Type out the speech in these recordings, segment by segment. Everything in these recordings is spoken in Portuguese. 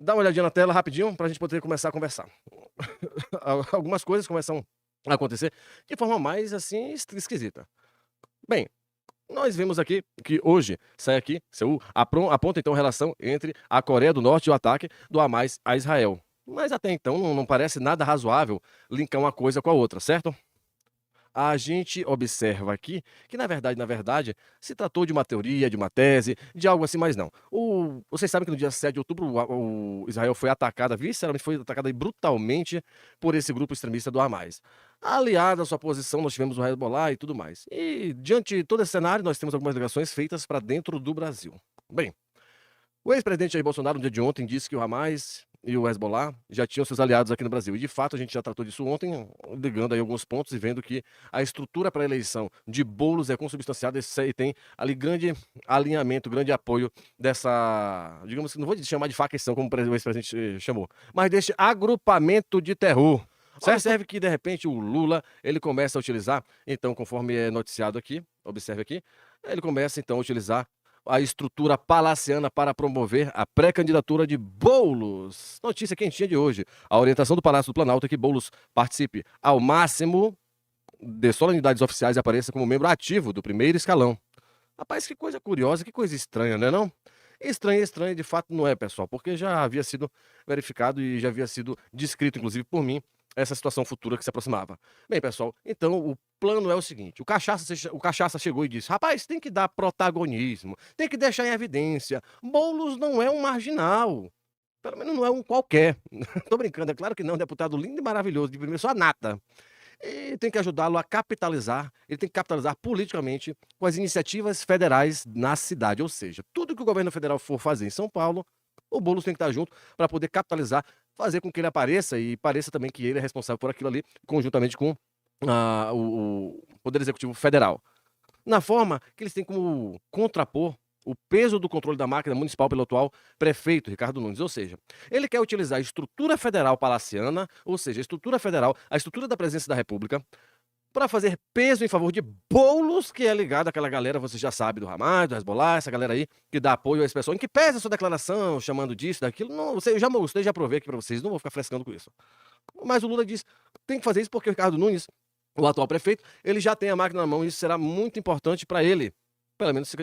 Dá uma olhadinha na tela rapidinho para a gente poder começar a conversar. Algumas coisas começam a acontecer de forma mais, assim, esquisita. Bem, nós vemos aqui que hoje sai aqui, Seul aponta então relação entre a Coreia do Norte e o ataque do Hamas a Israel. Mas até então não parece nada razoável linkar uma coisa com a outra, certo? A gente observa aqui que, na verdade, se tratou de uma teoria, de uma tese, de algo assim, mas não. Vocês sabem que no dia 7 de outubro o Israel foi atacada, visceralmente foi atacada e brutalmente por esse grupo extremista do Hamas. Aliado à sua posição, nós tivemos o Hezbollah e tudo mais. E diante de todo esse cenário, nós temos algumas ligações feitas para dentro do Brasil. Bem, o ex-presidente Jair Bolsonaro, no dia de ontem, disse que o Hamas e o Hezbollah já tinham seus aliados aqui no Brasil. E, de fato, a gente já tratou disso ontem, ligando aí alguns pontos e vendo que a estrutura para a eleição de Boulos é consubstanciada e tem ali grande alinhamento, grande apoio dessa, digamos que não vou chamar de facção, como o ex-presidente chamou, mas deste agrupamento de terror. Observe que, de repente, o Lula, ele começa a utilizar, então, conforme é noticiado aqui, observe aqui, ele começa, então, a utilizar a estrutura palaciana para promover a pré-candidatura de Boulos. Notícia quentinha de hoje. A orientação do Palácio do Planalto é que Boulos participe ao máximo de solenidades oficiais e apareça como membro ativo do primeiro escalão. Rapaz, que coisa curiosa, que coisa estranha, né não? Estranha, de fato não é, pessoal, porque já havia sido verificado e já havia sido descrito, inclusive por mim, essa situação futura que se aproximava. Bem, pessoal, então o plano é o seguinte: o Cachaça chegou e disse: rapaz, tem que dar protagonismo, tem que deixar em evidência. Boulos não é um marginal. Pelo menos não é um qualquer. Tô brincando, é claro que não, deputado lindo e maravilhoso, de primeiro só a nata. E tem que ajudá-lo a capitalizar, ele tem que capitalizar politicamente com as iniciativas federais na cidade, ou seja, tudo que o governo federal for fazer em São Paulo, o Boulos tem que estar junto para poder capitalizar, fazer com que ele apareça e pareça também que ele é responsável por aquilo ali, conjuntamente com o Poder Executivo Federal. Na forma que eles têm como contrapor o peso do controle da máquina municipal pelo atual prefeito, Ricardo Nunes. Ou seja, ele quer utilizar a estrutura federal palaciana, ou seja, a estrutura federal, a estrutura da presidência da República, para fazer peso em favor de Boulos, que é ligado àquela galera, você já sabe, do Hamas, do Hezbollah, essa galera aí, que dá apoio a esse pessoal, em que pese a sua declaração, chamando disso, daquilo. Não, eu já mostrei, já provei aqui para vocês, não vou ficar frescando com isso. Mas o Lula diz, tem que fazer isso porque o Ricardo Nunes, o atual prefeito, ele já tem a máquina na mão e isso será muito importante para ele, pelo menos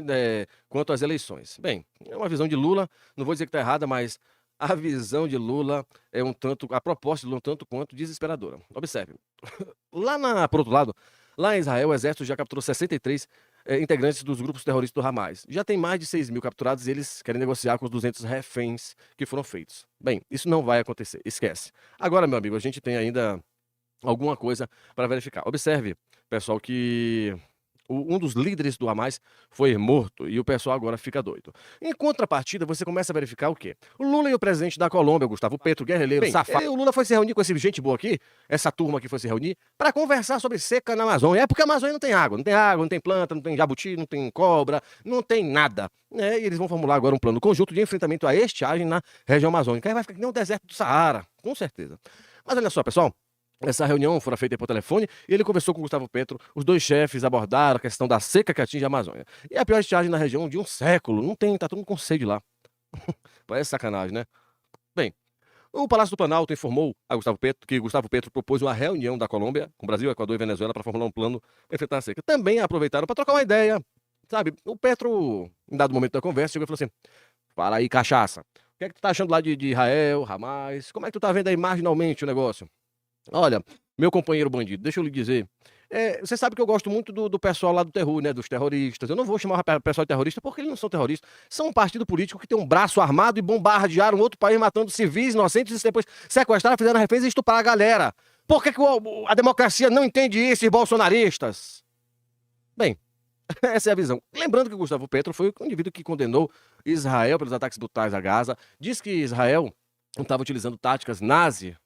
quanto às eleições. Bem, é uma visão de Lula, não vou dizer que está errada, mas a visão de Lula é um tanto, a proposta de Lula um tanto quanto desesperadora. Observe, por outro lado, lá em Israel, o exército já capturou 63 integrantes dos grupos terroristas do Hamas. Já tem mais de 6 mil capturados e eles querem negociar com os 200 reféns que foram feitos. Bem, isso não vai acontecer, esquece. Agora, meu amigo, a gente tem ainda alguma coisa para verificar. Observe, pessoal, que um dos líderes do Hamas foi morto e o pessoal agora fica doido. Em contrapartida, você começa a verificar o quê? O Lula e o presidente da Colômbia, Gustavo Petro, guerrilheiro, bem, safado. O Lula foi se reunir com esse gente boa aqui, essa turma que foi se reunir, para conversar sobre seca na Amazônia. É porque a Amazônia não tem água, não tem planta, não tem jabuti, não tem cobra, não tem nada. E eles vão formular agora um plano conjunto de enfrentamento à estiagem na região amazônica. Aí vai ficar que nem o deserto do Saara, com certeza. Mas olha só, pessoal. Essa reunião foi feita por telefone e ele conversou com Gustavo Petro. Os dois chefes abordaram a questão da seca que atinge a Amazônia. E a pior estiagem na região de um século. Não tem, tá todo mundo com sede lá. Parece sacanagem, né? Bem, o Palácio do Planalto informou a Gustavo Petro que Gustavo Petro propôs uma reunião da Colômbia com Brasil, Equador e Venezuela para formular um plano para enfrentar a seca. Também aproveitaram para trocar uma ideia, sabe? O Petro, em dado momento da conversa, chegou e falou assim: fala aí, cachaça. O que é que tu tá achando lá de Israel, Hamas? Como é que tu tá vendo aí marginalmente o negócio? Olha, meu companheiro bandido, deixa eu lhe dizer, você sabe que eu gosto muito do pessoal lá do terror, né, dos terroristas. Eu não vou chamar o pessoal de terrorista porque eles não são terroristas. São um partido político que tem um braço armado e bombardearam outro país, matando civis inocentes e depois sequestraram, fizeram reféns e estupraram a galera. Por que a democracia não entende isso, esses bolsonaristas? Bem, essa é a visão. Lembrando que o Gustavo Petro foi o indivíduo que condenou Israel pelos ataques brutais a Gaza, diz que Israel estava utilizando táticas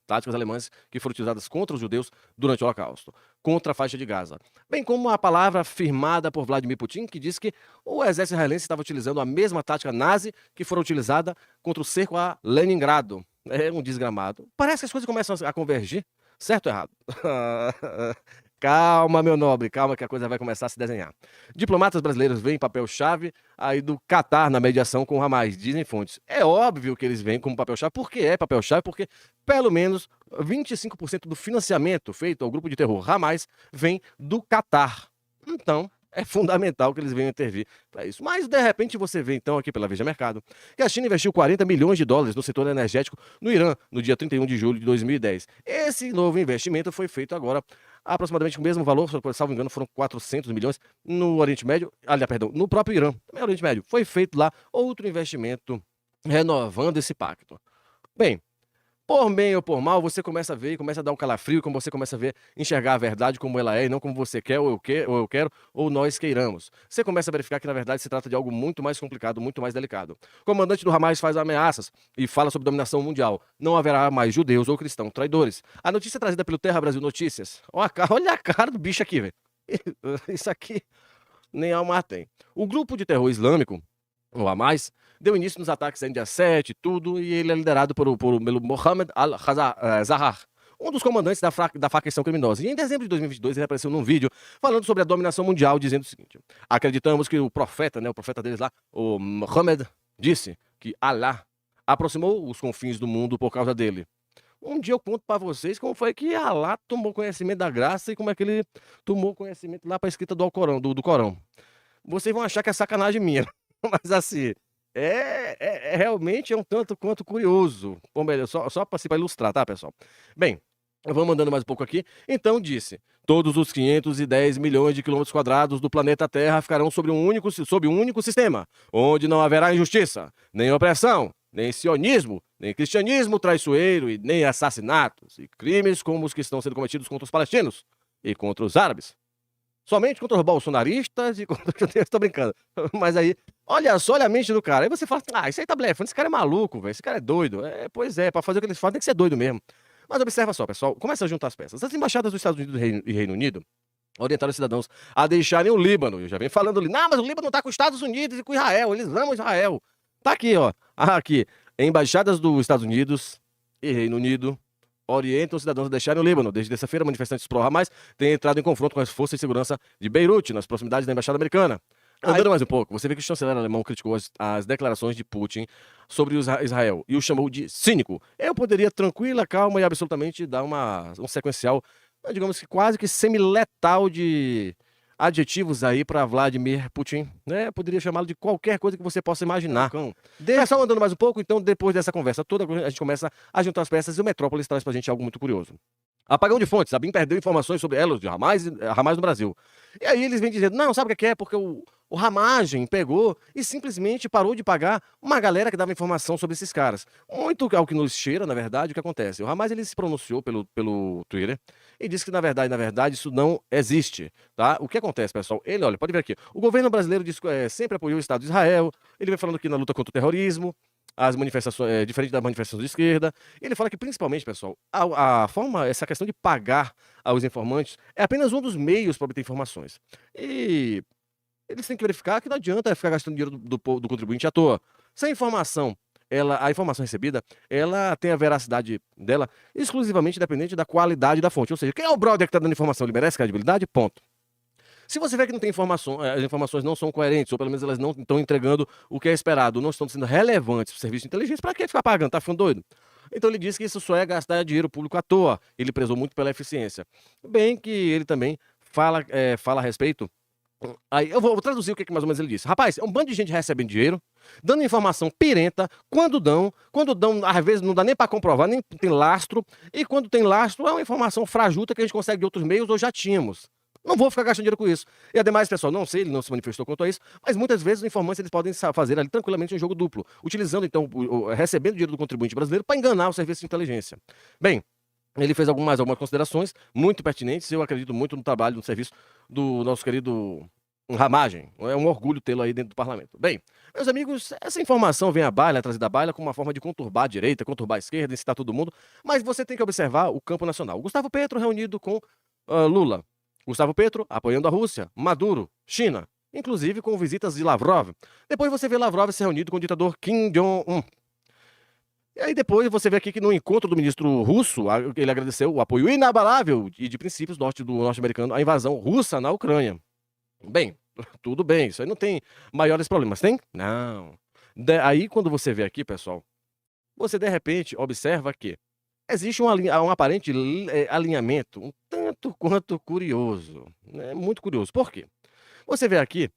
táticas alemãs que foram utilizadas contra os judeus durante o Holocausto, contra a faixa de Gaza. Bem como a palavra firmada por Vladimir Putin, que diz que o exército israelense estava utilizando a mesma tática nazi que foi utilizada contra o cerco a Leningrado. É um desgramado. Parece que as coisas começam a convergir, certo ou errado? Calma, meu nobre, calma que a coisa vai começar a se desenhar. Diplomatas brasileiros veem papel-chave aí do Catar na mediação com o Hamas, dizem fontes. É óbvio que eles veem como papel-chave. Por que é papel-chave? Porque pelo menos 25% do financiamento feito ao grupo de terror Hamas vem do Catar. Então, é fundamental que eles venham intervir para isso. Mas, de repente, você vê, então, aqui pela Veja Mercado, que a China investiu 40 milhões de dólares no setor energético no Irã, no dia 31 de julho de 2010. Esse novo investimento foi feito agora, aproximadamente o mesmo valor, salvo engano, foram 400 milhões no Oriente Médio, aliás, perdão, no próprio Irã, também Oriente Médio. Foi feito lá outro investimento renovando esse pacto. Bem, por bem ou por mal, você começa a ver, começa a dar um calafrio, como você começa a ver, enxergar a verdade como ela é, e não como você quer, ou eu quero, ou nós queiramos. Você começa a verificar que, na verdade, se trata de algo muito mais complicado, muito mais delicado. O comandante do Hamas faz ameaças e fala sobre dominação mundial. Não haverá mais judeus ou cristãos traidores. A notícia é trazida pelo Terra Brasil Notícias. Olha a cara do bicho aqui, velho. Isso aqui nem Almar tem. O grupo de terror islâmico, o Hamas, deu início nos ataques em dia 7 tudo, e ele é liderado pelo Mohammed al-Zahar, um dos comandantes da facção criminosa. E em dezembro de 2022 ele apareceu num vídeo falando sobre a dominação mundial, dizendo o seguinte: acreditamos que o profeta deles lá, o Mohammed, disse que Allah aproximou os confins do mundo por causa dele. Um dia eu conto pra vocês como foi que Allah tomou conhecimento da graça e como é que ele tomou conhecimento lá pra escrita do Alcorão, do Corão. Vocês vão achar que é sacanagem minha, mas assim, realmente é um tanto quanto curioso. Ou melhor, só para ilustrar, tá, pessoal? Bem, vamos andando mais um pouco aqui. Então disse: todos os 510 milhões de quilômetros quadrados do planeta Terra ficarão sob um único sistema, onde não haverá injustiça, nem opressão, nem sionismo, nem cristianismo traiçoeiro, e nem assassinatos e crimes como os que estão sendo cometidos contra os palestinos e contra os árabes. Somente contra os bolsonaristas e contra os judeus. Tô brincando. Mas aí, olha só, olha a mente do cara. Aí você fala: isso aí tá blefando, esse cara é maluco, velho, esse cara é doido. Pois é, pra fazer o que eles fazem tem que ser doido mesmo. Mas observa só, pessoal, começa a juntar as peças. As embaixadas dos Estados Unidos e Reino Unido orientaram os cidadãos a deixarem o Líbano. Eu já venho falando ali: não, mas o Líbano tá com os Estados Unidos e com Israel, eles amam Israel. Tá aqui, ó. Aqui, embaixadas dos Estados Unidos e Reino Unido orientam os cidadãos a deixarem o Líbano. Desde terça-feira, manifestantes pró-Hamas têm entrado em confronto com as forças de segurança de Beirute, nas proximidades da embaixada americana. Andando mais um pouco, você vê que o chanceler alemão criticou as declarações de Putin sobre Israel e o chamou de cínico. Eu poderia tranquila, calma e absolutamente dar um sequencial, digamos que quase que semi-letal de adjetivos aí para Vladimir Putin, né? Poderia chamá-lo de qualquer coisa que você possa imaginar. Só andando mais um pouco, então, depois dessa conversa toda, a gente começa a juntar as peças e o Metrópolis traz pra gente algo muito curioso. Apagão de fontes, a BIM perdeu informações sobre elos de Hamas no Brasil. E aí eles vêm dizendo: não, sabe o que é? Porque o Ramagem pegou e simplesmente parou de pagar uma galera que dava informação sobre esses caras. Muito ao que nos cheira, na verdade, o que acontece. O Hamas, ele se pronunciou pelo Twitter e disse que, na verdade, isso não existe, tá? O que acontece, pessoal? Ele, olha, pode ver aqui. O governo brasileiro sempre apoiou o Estado de Israel. Ele vem falando aqui na luta contra o terrorismo, as manifestações, diferente das manifestações de esquerda. Ele fala que, principalmente, pessoal, essa questão de pagar aos informantes é apenas um dos meios para obter informações. E eles têm que verificar que não adianta ficar gastando dinheiro do contribuinte à toa. Se a informação recebida, ela tem a veracidade dela exclusivamente dependente da qualidade da fonte. Ou seja, quem é o brother que está dando informação, ele merece credibilidade? Ponto. Se você vê que não tem informação, as informações não são coerentes, ou pelo menos elas não estão entregando o que é esperado, não estão sendo relevantes para o serviço de inteligência, para que ficar pagando? Tá ficando doido? Então ele disse que isso só é gastar dinheiro público à toa. Ele prezou muito pela eficiência. Bem que ele também fala a respeito. Aí eu vou traduzir o que mais ou menos ele disse. Rapaz, é um bando de gente recebendo dinheiro, dando informação pirenta, quando dão, às vezes não dá nem para comprovar, nem tem lastro, e quando tem lastro é uma informação frajuta que a gente consegue de outros meios ou já tínhamos. Não vou ficar gastando dinheiro com isso. E ademais, pessoal, não sei, ele não se manifestou quanto a isso, mas muitas vezes os informantes eles podem fazer ali tranquilamente um jogo duplo, utilizando então, recebendo dinheiro do contribuinte brasileiro para enganar o serviço de inteligência. Bem, ele fez algumas considerações muito pertinentes. Eu acredito muito no trabalho, no serviço do nosso querido Ramagem. É um orgulho tê-lo aí dentro do parlamento. Bem, meus amigos, essa informação vem à baila, trazida à baila, como uma forma de conturbar a direita, conturbar a esquerda, incitar todo mundo, mas você tem que observar o campo nacional. O Gustavo Petro reunido com Lula. Gustavo Petro apoiando a Rússia, Maduro, China, inclusive com visitas de Lavrov. Depois você vê Lavrov se reunido com o ditador Kim Jong-un. E aí depois você vê aqui que no encontro do ministro russo, ele agradeceu o apoio inabalável e de princípios norte-americano à invasão russa na Ucrânia. Bem, tudo bem, isso aí não tem maiores problemas, tem? Não. Aí quando você vê aqui, pessoal, você de repente observa que existe um aparente alinhamento um tanto quanto curioso, né? Muito curioso. Por quê? Você vê aqui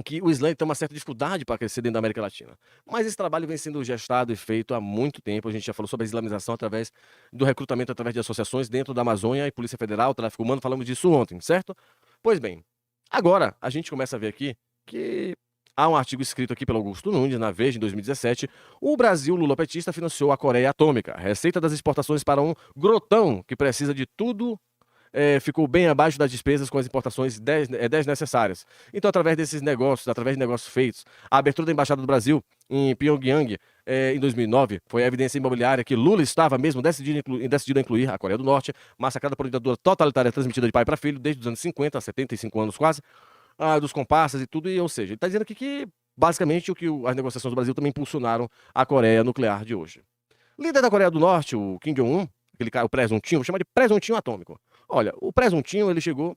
que o Islã tem uma certa dificuldade para crescer dentro da América Latina. Mas esse trabalho vem sendo gestado e feito há muito tempo. A gente já falou sobre a islamização através do recrutamento através de associações dentro da Amazônia e Polícia Federal, tráfico humano, falamos disso ontem, certo? Pois bem, agora a gente começa a ver aqui que há um artigo escrito aqui pelo Augusto Nunes, na Veja, em 2017. O Brasil lulopetista financiou a Coreia Atômica. A receita das exportações para um grotão que precisa de tudo ficou bem abaixo das despesas com as importações desnecessárias. Então, através desses negócios, através de negócios feitos, a abertura da Embaixada do Brasil em Pyongyang em 2009 foi a evidência imobiliária que Lula estava mesmo decidido a incluir a Coreia do Norte, massacrada por uma ditadura totalitária transmitida de pai para filho desde os anos 50, 75 anos quase, dos comparsas e tudo, ou seja, ele está dizendo aqui que, basicamente, as negociações do Brasil também impulsionaram a Coreia nuclear de hoje. Líder da Coreia do Norte, o Kim Jong-un, o presuntinho, vou chamar de presuntinho atômico. Olha, o presuntinho, ele chegou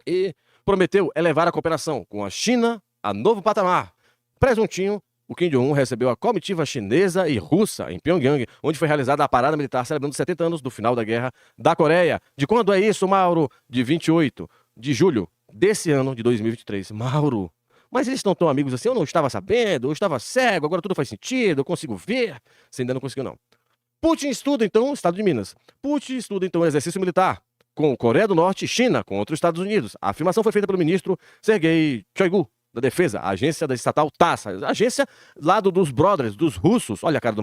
e prometeu elevar a cooperação com a China a novo patamar. Presuntinho, o Kim Jong-un recebeu a comitiva chinesa e russa em Pyongyang, onde foi realizada a parada militar celebrando 70 anos do final da Guerra da Coreia. De quando é isso, Mauro? De 28 de julho desse ano de 2023. Mauro, mas eles estão tão amigos assim? Eu não estava sabendo, eu estava cego, agora tudo faz sentido, eu consigo ver. Você ainda não conseguiu, não. Putin estuda, então, Estado de Minas. Putin estuda, então, exercício militar com Coreia do Norte e China contra os Estados Unidos. A afirmação foi feita pelo ministro Sergei Shoigu, da Defesa, a agência da estatal TASS, a agência lá dos brothers, dos russos. Olha a cara do